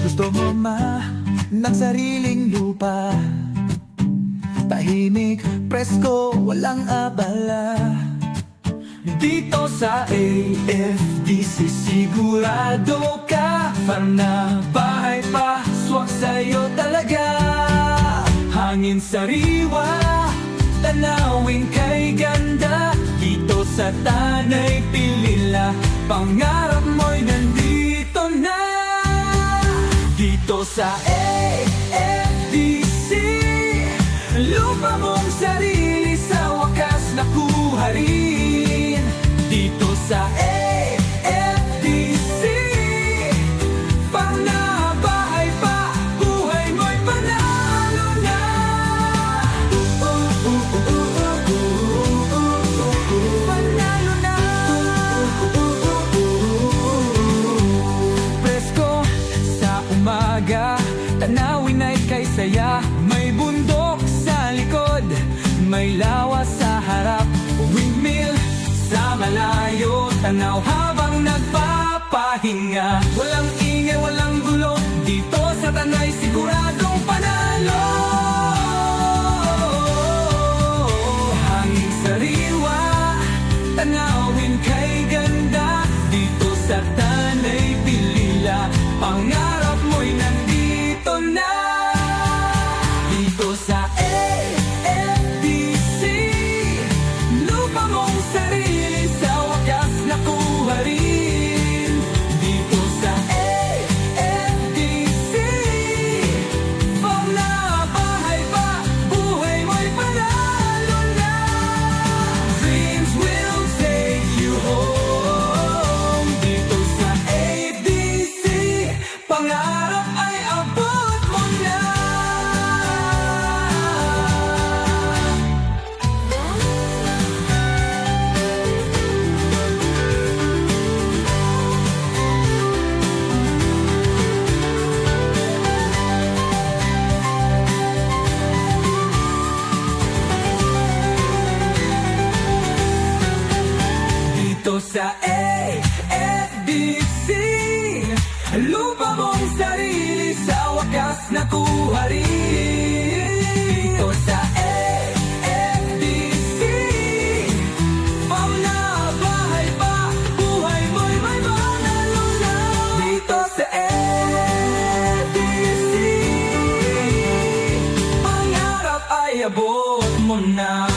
Gusto mo ng sariling lupa, tahimik, presko, walang abala. Dito sa AFDC sigurado ka, parang na bahay pa, swak sa'yo talaga. Hangin sariwa, tanawin kay ganda. Dito sa Tanay Pilila, pangarap mo'y nandito na. Dito sa AFDC, lupa mong sarili sa wakas nakuha rin. Dito sa AFDC, pang nabahay pa, buhay mo'y panalo na. Panalo na. Presko sa umaga, tanawin ay kay saya. May bundok sa likod, may lawa sa harap, windmill sa malayo, tanaw habang nagpapahinga. Walang ingay, walang gulo, dito sa Tanay siguradong panalo. Hangin sariwa, tanawin kay ganda. Dito sa Tanay Pilila, pangarap mo'y nandito na. Dito sa AFDC, lupa mong sarili sa wakas nakuha rin. Dito sa AFDC, pang nabahay pa, buhay mo'y panalo na. Dreams will take you home. Dito sa AFDC, pangarap ay abot mo na. Dito sa AFDC, lupa mong sarili sa wakas nakuha rin. Dito sa AFDC, pang nabahay pa, buhay mo'y may panalo na. Dito sa AFDC, pangarap ay abot mo na.